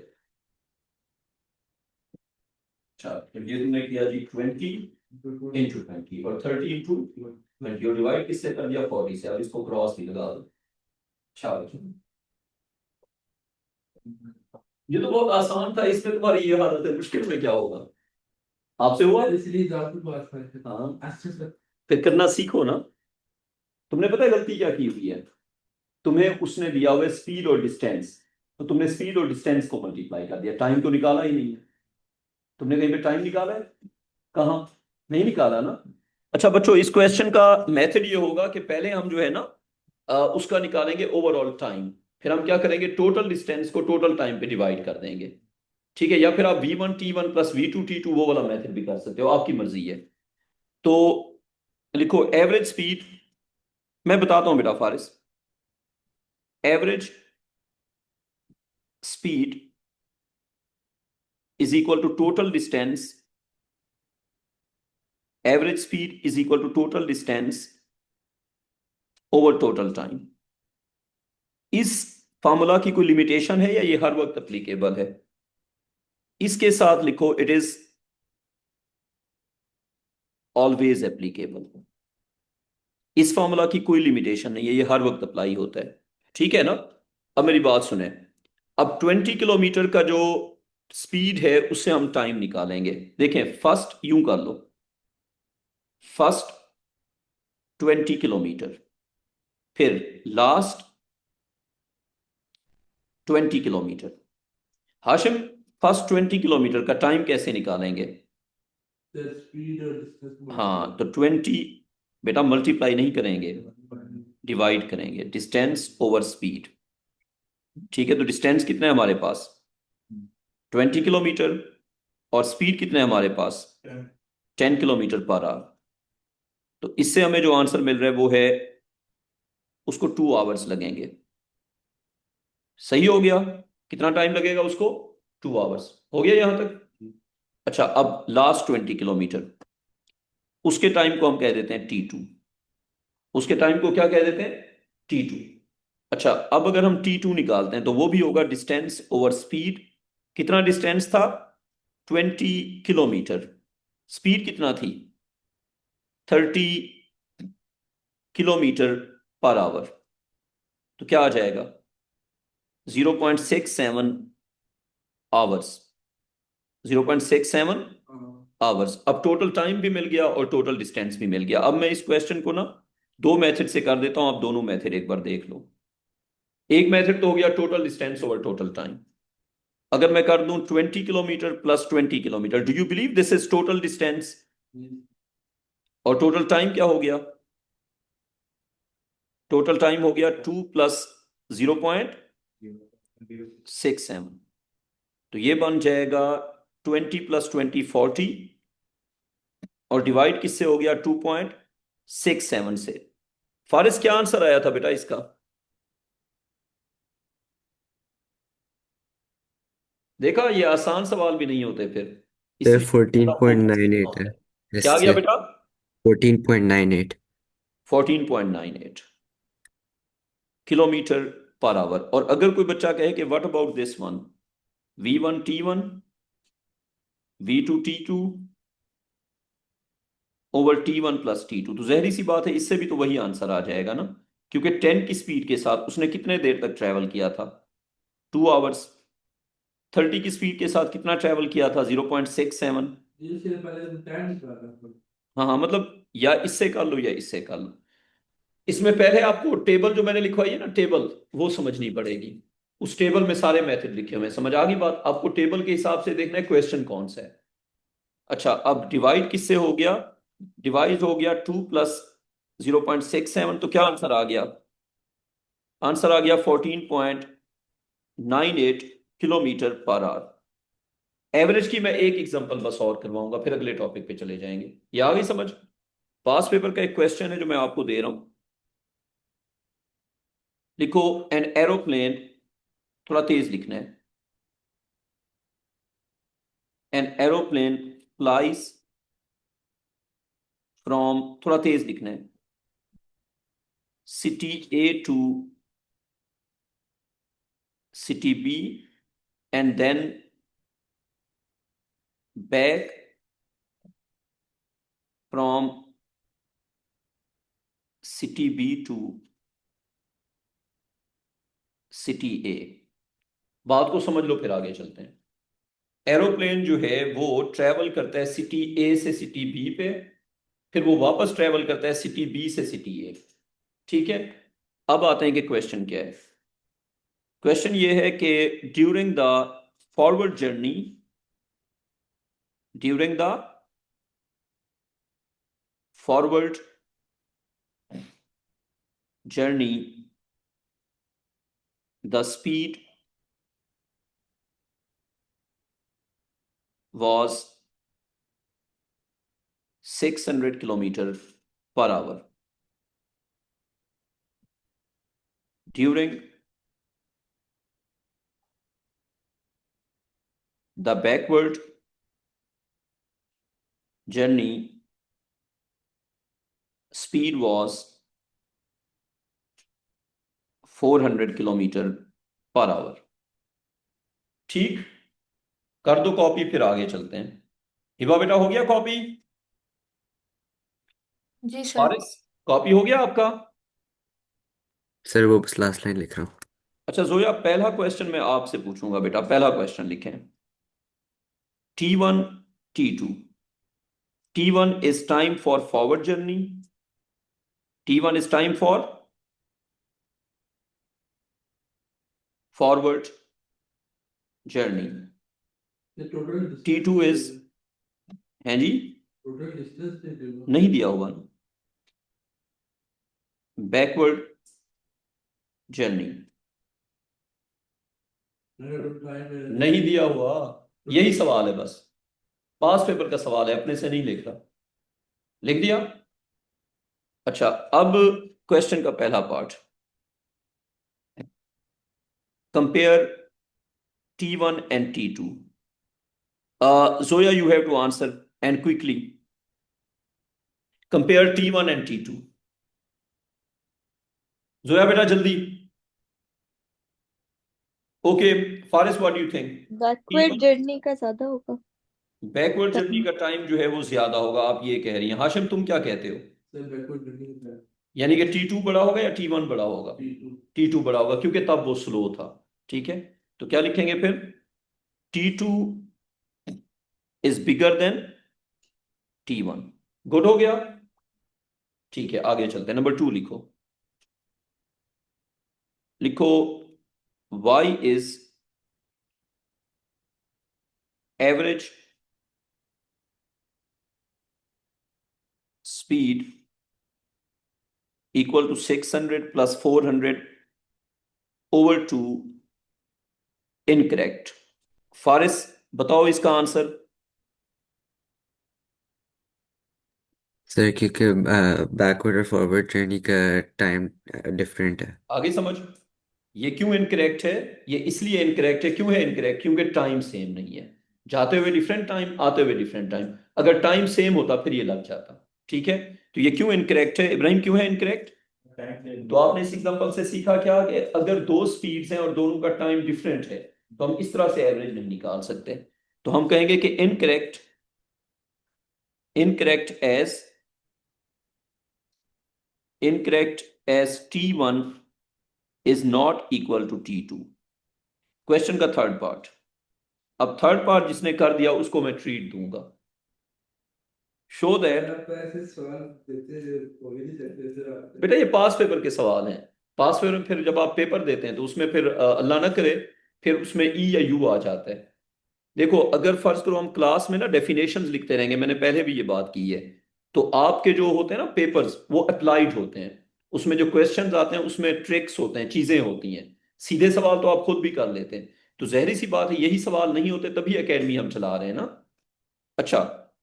अच्छा ये तुमने किया जी 20 × 20 और 30 × 20 और डिवाइड किससे कर दिया 40 से। अब इसको क्रॉस भी लगा दो। अच्छा ये तो बहुत आसान था, इसमें तुम्हारी ये हालत है, मुश्किल में क्या होगा। आपसे हुआ इसलिए हाँ फिर करना सीखो ना। तुमने पता है गलती क्या की हुई है। तुम्हें उसने दिया हुआ स्पीड और डिस्टेंस, तो तुमने स्पीड और डिस्टेंस को मल्टीप्लाई कर दिया, टाइम तो निकाला ही नहीं है। तुमने कहीं पे टाइम निकाला है? कहाँ? नहीं निकाला ना। अच्छा बच्चों, इस क्वेश्चन का मेथड ये होगा कि पहले हम जो है ना उसका निकालेंगे ओवरऑल टाइम, फिर हम क्या करेंगे टोटल डिस्टेंस को टोटल टाइम पे डिवाइड कर देंगे। ठीक है। या फिर आप v1 t1 plus v2 t2 वो वाला मेथड भी कर सकते हो, आपकी मर्जी है। तो लिखो एवरेज स्पीड, मैं बताता हूं बेटा Faris. Average speed is equal to total distance, average speed is equal to total distance over total time. इस फॉर्मूला की कोई लिमिटेशन है या ये हर वक्त एप्लीकेबल है? इसके साथ लिखो इट इज ऑलवेज एप्लीकेबल। इस फॉर्मूला की कोई लिमिटेशन नहीं है, ये हर वक्त अप्लाई होता है। ठीक है ना। अब मेरी बात सुने। अब 20 किलोमीटर का जो स्पीड है उससे हम टाइम निकालेंगे। देखें फर्स्ट यूं कर लो, फर्स्ट 20 किलोमीटर, फिर last 20 kilometre. Hashim, first 20 kilometre का टाइम कैसे निकालेंगे? हाँ तो 20 बेटा मल्टीप्लाई नहीं करेंगे, डिवाइड करेंगे, डिस्टेंस ओवर स्पीड। ठीक है। तो डिस्टेंस कितना है हमारे पास? 20 किलोमीटर। और स्पीड कितना है हमारे पास? 10 किलोमीटर पर आवर। तो इससे हमें जो आंसर मिल रहा है वो है, उसको 2 आवर्स लगेंगे। सही हो गया। कितना टाइम लगेगा उसको? 2 आवर्स। हो गया यहां तक? अच्छा अब लास्ट 20 किलोमीटर, उसके टाइम को हम कह देते हैं T2। उसके टाइम को क्या कह देते हैं? T2। अच्छा अब अगर हम T2 निकालते हैं तो वो भी होगा डिस्टेंस ओवर स्पीड। कितना डिस्टेंस था? 20 किलोमीटर। स्पीड कितना थी? 30 किलोमीटर पर आवर, तो क्या आ जाएगा? 0.67 आवर्स, 0.67 आवर्स। अब टोटल टाइम भी मिल गया और टोटल डिस्टेंस भी मिल गया। अब मैं इस क्वेश्चन को ना दो मेथड से कर देता हूं, आप दोनों मेथड एक बार देख लो। एक मेथड तो हो गया total distance over total time. अगर मैं कर दूं 20 kilometre plus 20 kilometre, do you believe this is total distance? और टोटल टाइम क्या हो गया? टोटल टाइम हो गया 2 प्लस 0.67, तो ये बन जाएगा 20 प्लस 20 40, और डिवाइड किससे हो गया? 2.67 से। फारिस क्या आंसर आया था बेटा इसका? देखा, ये आसान सवाल भी नहीं होते फिर, सर इसलिए थोड़ा focus करना 14.98 है होता है। क्या आ गया इससे। बेटा? 14.98। 14.98 किलोमीटर पर आवर। और अगर कोई बच्चा कहे कि what about this one, V1 T1, V2 T2 over T1 plus T2, तो जहरी सी बात है इससे भी तो वही आंसर आ जाएगा ना, क्योंकि 10 की स्पीड के साथ उसने कितने देर तक ट्रेवल किया था? 2 आवर्स। 30 की स्पीड के साथ कितना ट्रेवल किया था? 0.67। हाँ हाँ, मतलब या इससे कर लो या इससे कर लो। इसमें पहले आपको टेबल जो मैंने लिखवाई है ना, टेबल वो समझनी पड़ेगी। उस टेबल में सारे मेथड लिखे हुए हैं, समझ आ गई बात? आपको टेबल के हिसाब से देखना है क्वेश्चन कौन सा है। अच्छा, अब डिवाइड किससे हो गया? डिवाइड हो गया 2 प्लस 0.67, तो क्या आंसर आ गया? आंसर आ गया 14.98 किलोमीटर पर आवर। एवरेज की मैं एक एग्जांपल बस और करवाऊंगा, फिर अगले टॉपिक पे चले जाएंगे। ये आ गई समझ? पास पेपर का एक क्वेश्चन है जो मैं आपको दे रहा हूं। लिखो, एन एरोप्लेन, थोड़ा तेज लिखना है। एन एरोप्लेन फ्लाइज फ्रॉम, थोड़ा तेज लिखना है, city A to city B and then back from city B to city A. बात को समझ लो फिर आगे चलते हैं। एरोप्लेन जो है वो ट्रेवल करता है सिटी ए से सिटी बी पे, फिर वो वापस ट्रेवल करता है सिटी बी से सिटी ए। ठीक है, अब आते हैं कि क्वेश्चन क्या है। क्वेश्चन ये है कि during the forward journey, during the forward journey the speed was 600 kilometer per hour. During the backward journey, speed was 400 kilometer per hour. ठीक, कर दो कॉपी, फिर आगे चलते हैं। हिबा बेटा हो गया कॉपी? जी सर। फारिस, कॉपी हो गया आपका? सर वो बस लास्ट लाइन लिख रहा हूँ। अच्छा जोया, पहला क्वेश्चन मैं आपसे पूछूंगा बेटा, पहला क्वेश्चन लिखें। T1 T2, T1 is time for forward journey, T1 is time for forward journey, T2 is, हैं जी, नहीं दिया हुआ ना, बैकवर्ड जर्नी नहीं दिया हुआ। यही सवाल है, बस पास पेपर का सवाल है, अपने से नहीं लिख रहा। लिख दिया? अच्छा, अब क्वेश्चन का पहला part, compare T1 and T2. Zoya, you have to answer and quickly. Compare T1 and T2. Zoya बेटा जल्दी। Okay, Faris, what do you think? Backward journey का ज्यादा होगा। बैकवर्ड जर्नी का टाइम जो है वो ज्यादा होगा, आप ये कह रही हैं। हाशिम तुम क्या कहते हो? यानी कि T2 बड़ा होगा या T1 बड़ा होगा? T2 बड़ा होगा क्योंकि तब वो स्लो था। ठीक है, तो क्या लिखेंगे फिर? T2 is bigger than T1। Good हो गया। ठीक है, आगे चलते हैं। नंबर 2 लिखो। लिखो y is average speed equal to 600 plus 400 over 2 incorrect. Faris बताओ इसका आंसर। सर क्योंकि बैकवर्ड और फॉरवर्ड जर्नी का टाइम डिफरेंट है। आगे समझ। ये क्यों इनकरेक्ट है? ये इसलिए इनकरेक्ट है। क्यों है इनकरेक्ट? क्योंकि टाइम सेम नहीं है। जाते हुए डिफरेंट टाइम, आते हुए डिफरेंट टाइम। अगर टाइम सेम होता फिर ये लग जाता। ठीक है, तो ये क्यों इनकरेक्ट है इब्राहिम? क्यों है इनकरेक्ट? तो आपने इस एग्जांपल से सीखा क्या कि अगर दो स्पीड्स हैं और दोनों का टाइम डिफरेंट है तो हम इस तरह से एवरेज नहीं निकाल सकते। तो हम कहेंगे कि incorrect, incorrect as, incorrect as T1 is not equal to T2। Question का थर्ड पार्ट। अब थर्ड पार्ट जिसने कर दिया उसको मैं ट्रीट दूंगा। शो दैट, बेटा ये पास पेपर के सवाल हैं। पास पेपर में फिर जब आप पेपर देते हैं तो उसमें फिर अल्लाह ना करे फिर उसमें ई या यू आ जाता है। देखो अगर फर्ज करो हम क्लास में ना डेफिनेशंस लिखते रहेंगे, मैंने पहले भी ये बात की है, तो आपके जो होते हैं ना पेपर्स वो अप्लाइड होते हैं। उसमें जो क्वेश्चंस आते हैं उसमें ट्रिक्स होते हैं, चीजें होती हैं। सीधे सवाल तो आप खुद भी कर लेते हैं। तो जहरी सी बात है यही सवाल नहीं होते तभी एकेडमी हम चला रहे हैं ना। अच्छा,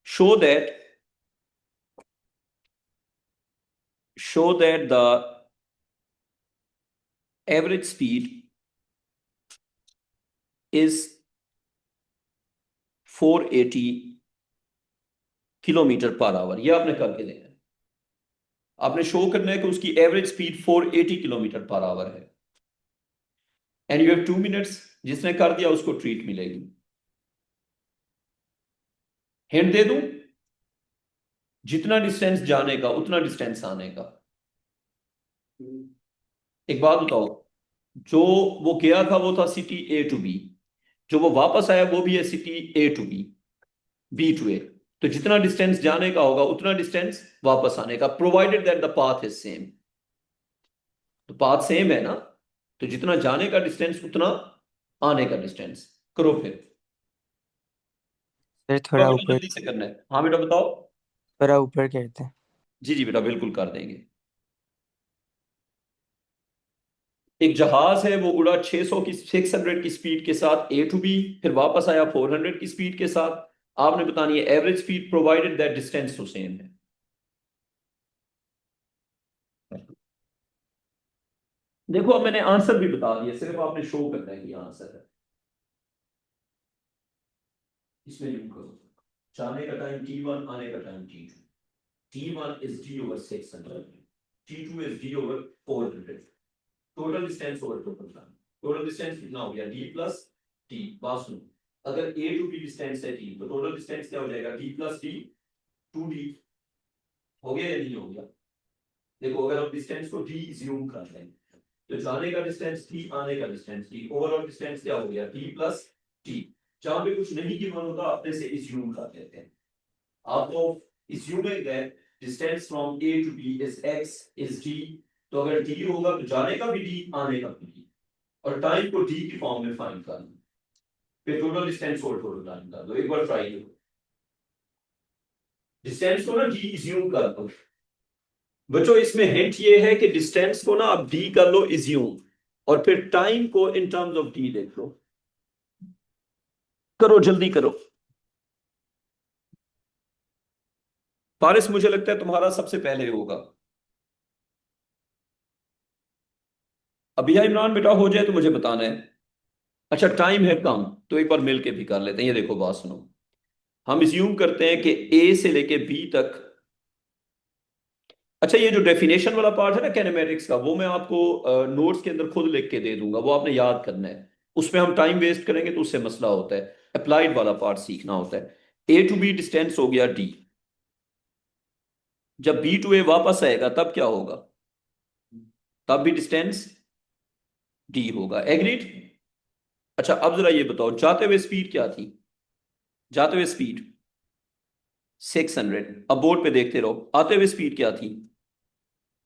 show that, show that the average speed is 480 kilometre per hour. ये आपने करके देना है। आपने शो करना है कि उसकी average speed 480 kilometre per hour है। And you have 2 minutes. जिसने कर दिया उसको ट्रीट मिलेगी। हिंट दे दूं? जितना डिस्टेंस जाने का उतना डिस्टेंस आने का। एक बात बताओ, जो वो गया था वो था सिटी ए टू बी, जो वो वापस आया वो भी है city A to B, B to A. तो जितना डिस्टेंस जाने का होगा उतना डिस्टेंस वापस आने का, provided that the path is same. तो पाथ सेम है ना, तो जितना जाने का डिस्टेंस उतना आने का डिस्टेंस। करो फिर। सर तो थोड़ा बेटा ऊपर, जल्दी से करना है। हाँ बेटा बताओ। थोड़ा ऊपर करते हैं। जी जी बेटा बिल्कुल कर देंगे। एक जहाज है वो उड़ा 600 की 600 की स्पीड के साथ ए टू बी, फिर वापस आया 400 की स्पीड के साथ। आपने बतानी है average speed provided that distance तो सेम है। देखो अब मैंने आंसर भी बता दिया, सिर्फ आपने शो करना है कि आंसर है। इसमें यूं करो, जाने का टाइम T1, आने का time T2। T1 is D over 600, T2 is D over 400। Total distance over total time. Total distance कितना हो गया? D plus T। बात सुनो, अगर A टू B डिस्टेंस है T तो टोटल डिस्टेंस क्या हो जाएगा? D plus T, 2D। हो गया या नहीं हो गया? देखो अगर हम डिस्टेंस को D ज्यूम कर लें तो जाने का डिस्टेंस T, आने का डिस्टेंस T, ओवरऑल डिस्टेंस क्या हो गया? D plus T। जहां पे कुछ नहीं गिवन होता अपने से इज्यूम कर लेते हैं। आपको assuming that distance from A to B is x is d, तो अगर d होगा तो जाने का भी d, आने का भी d, और टाइम को d की फॉर्म में फाइंड कर लो। फिर टोटल डिस्टेंस और टोटल टाइम कर दो। एक बार ट्राई करो, डिस्टेंस को ना d इज्यूम कर दो। बच्चों इसमें हिंट ये है कि डिस्टेंस को ना आप d कर लो इज्यूम, और फिर टाइम को इन टर्म्स ऑफ d देख लो। करो जल्दी करो। फारिस मुझे लगता है तुम्हारा सबसे पहले होगा। अभी इमरान बेटा हो जाए तो मुझे बताना है। अच्छा टाइम है कम तो एक बार मिल के भी कर लेते हैं। ये देखो बात सुनो, हम इज्यूम करते हैं कि ए से लेके बी तक। अच्छा ये जो डेफिनेशन वाला पार्ट है ना कैनेमेटिक्स का, वो मैं आपको नोट्स के अंदर खुद लिख के दे दूंगा, वो आपने याद करना है। उसमें हम टाइम वेस्ट करेंगे तो उससे मसला होता है। अप्लाइड वाला पार्ट सीखना होता है। ए टू बी डिस्टेंस हो गया डी, जब बी टू ए वापस आएगा तब क्या होगा, तब भी डिस्टेंस डी होगा। एग्रीड? अच्छा अब जरा ये बताओ, जाते हुए स्पीड क्या थी, जाते हुए स्पीड 600। अब बोर्ड पे देखते रहो, आते हुए स्पीड क्या थी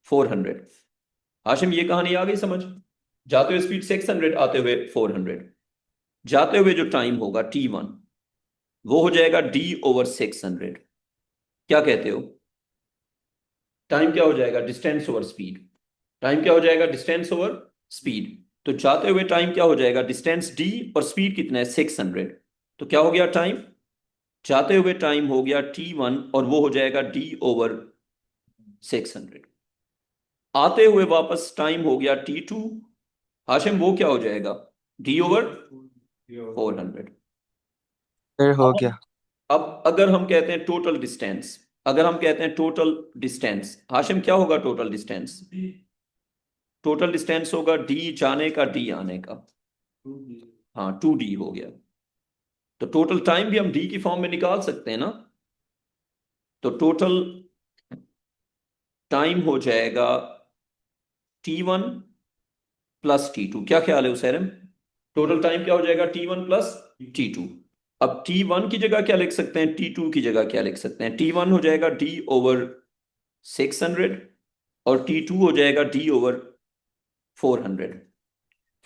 400। हाशिम ये कहानी आ गई समझ? जाते हुए स्पीड 600, आते हुए 400। जाते हुए जो टाइम होगा T1 वो हो जाएगा D/600। क्या कहते हो, टाइम क्या हो जाएगा, डिस्टेंस ओवर स्पीड। टाइम क्या हो जाएगा, डिस्टेंस ओवर स्पीड। तो जाते हुए टाइम क्या हो जाएगा, डिस्टेंस D और स्पीड कितना है 600। तो क्या हो गया टाइम, जाते हुए टाइम हो गया T1 और वो हो जाएगा D/600। आते हुए वापस टाइम हो गया T2, हाशिम वो क्या हो जाएगा D/400। फिर हो गया। अब अगर हम कहते हैं टोटल डिस्टेंस, अगर हम कहते हैं टोटल डिस्टेंस, हाशिम क्या होगा टोटल डिस्टेंस, टोटल डिस्टेंस होगा D जाने का D आने का, हाँ 2D हो गया। तो टोटल टाइम भी हम D की फॉर्म में निकाल सकते हैं ना, तो टोटल टाइम हो जाएगा T1 प्लस T2। क्या ख्याल है उसैरम, टोटल टाइम क्या हो जाएगा T1 प्लस T2। अब T1 की जगह क्या लिख सकते हैं, T2 की जगह क्या लिख सकते हैं, T1 हो जाएगा D/600 और T2 हो जाएगा D/400।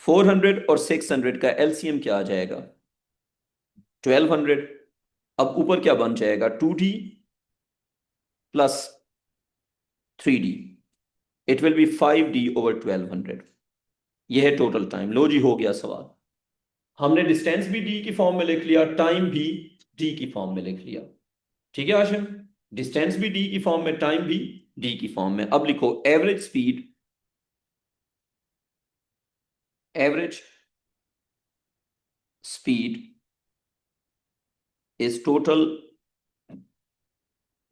400 और 600 का एलसीएम क्या आ जाएगा 1200। अब ऊपर क्या बन जाएगा 2D plus 3D, it will be 5D/1200। यह है टोटल टाइम। लो जी हो गया सवाल, हमने डिस्टेंस भी D की फॉर्म में लिख लिया, टाइम भी D की फॉर्म में लिख लिया। ठीक है आशिम, डिस्टेंस भी D की फॉर्म में, टाइम भी D की फॉर्म में। अब लिखो average speed, average speed is total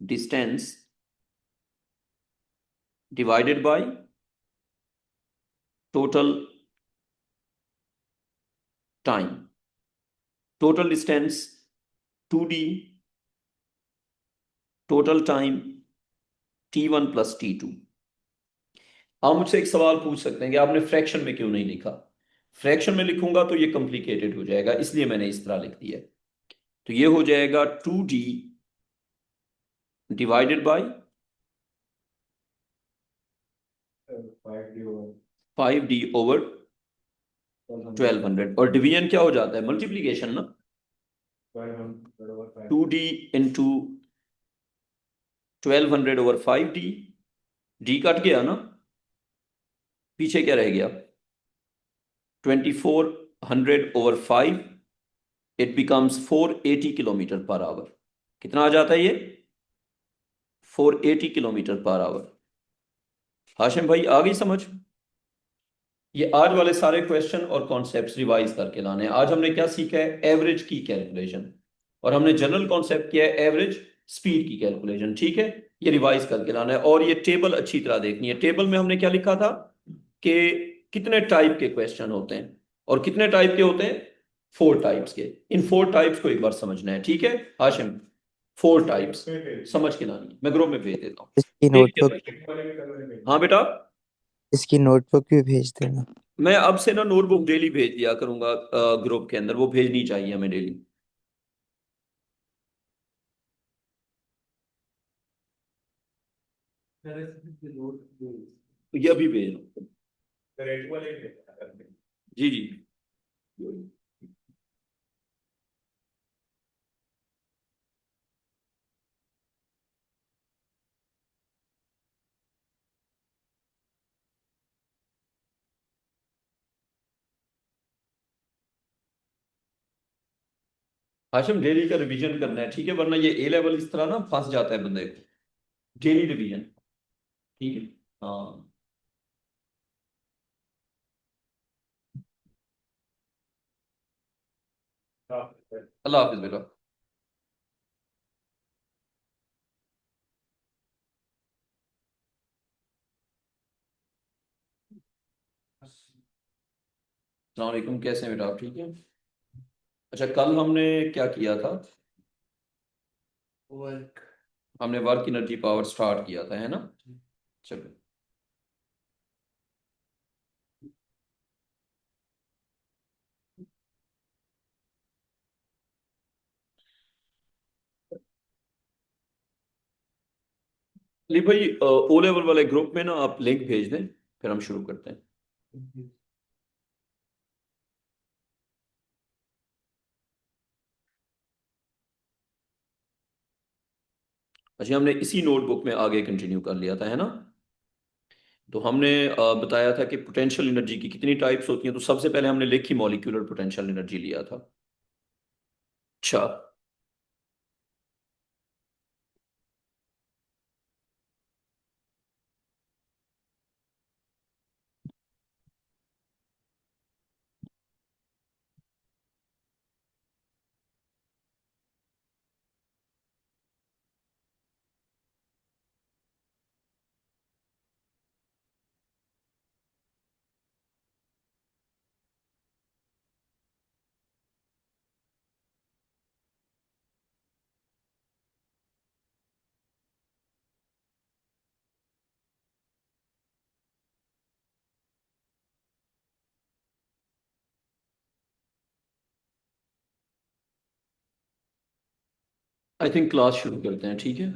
distance divided by total time. Total distance 2D, total time T1 plus T2। आप मुझसे एक सवाल पूछ सकते हैं कि आपने फ्रैक्शन में क्यों नहीं लिखा। फ्रैक्शन में लिखूंगा तो ये कॉम्प्लिकेटेड हो जाएगा, इसलिए मैंने इस तरह लिख दिया है। तो ये हो जाएगा 2D डिवाइडेड बाय 5D/1200। और डिवीजन क्या हो जाता है, मल्टीप्लीकेशन ना, 2D into 1200/5D। D cut गया ना, पीछे क्या रह गया 2400/5, it becomes 480 kilometre per our. कितना आ जाता है ये 480 किलोमीटर पर आवर। हाशिम भाई आ गई समझ? ये आज वाले सारे क्वेश्चन और कॉन्सेप्ट्स रिवाइज करके लाने हैं। आज हमने क्या सीखा है, एवरेज की कैलकुलेशन, और हमने जनरल कॉन्सेप्ट किया है एवरेज स्पीड की कैलकुलेशन। ठीक है, ये रिवाइज करके लाना है। और ये टेबल अच्छी तरह देखनी है। टेबल में हमने क्या लिखा था कि कितने टाइप के क्वेश्चन होते हैं, और कितने टाइप के होते हैं 4 टाइप्स के। इन 4 टाइप्स को एक बार समझना है। ठीक है हाशिम, 4 टाइप्स समझ के लानी है। मैं ग्रुप में भेज देता हूँ। इसकी नोटबुक, हाँ बेटा, इसकी नोटबुक भी भेज देना। मैं अब से ना नोटबुक डेली भेज दिया करूंगा ग्रुप के अंदर, वो भेजनी चाहिए हमें डेली। तो ये अभी भेज दो। जी जी। हाशिम डेली का रिवीजन करना है, ठीक है, वरना ये ए लेवल इस तरह ना फंस जाता है बंदे को। डेली रिवीजन, ठीक है। हाँ, अल्लाह हाफिज बेटा। अस्सलाम वालेकुम, कैसे हैं बेटा आप, ठीक है? अच्छा कल हमने क्या किया था, वर्क। हमने वर्क एनर्जी पावर स्टार्ट किया था, है ना? चलो, अली भाई, ओ लेवल वाले ग्रुप में ना आप लिंक भेज दें, फिर हम शुरू करते हैं। अच्छा, हमने इसी नोटबुक में आगे कंटिन्यू कर लिया था, है ना? तो हमने बताया था कि पोटेंशियल एनर्जी की कितनी टाइप्स होती हैं। तो सबसे पहले हमने लिखी मॉलिक्यूलर पोटेंशियल एनर्जी लिया था। अच्छा, आई थिंक क्लास शुरू करते हैं, ठीक है?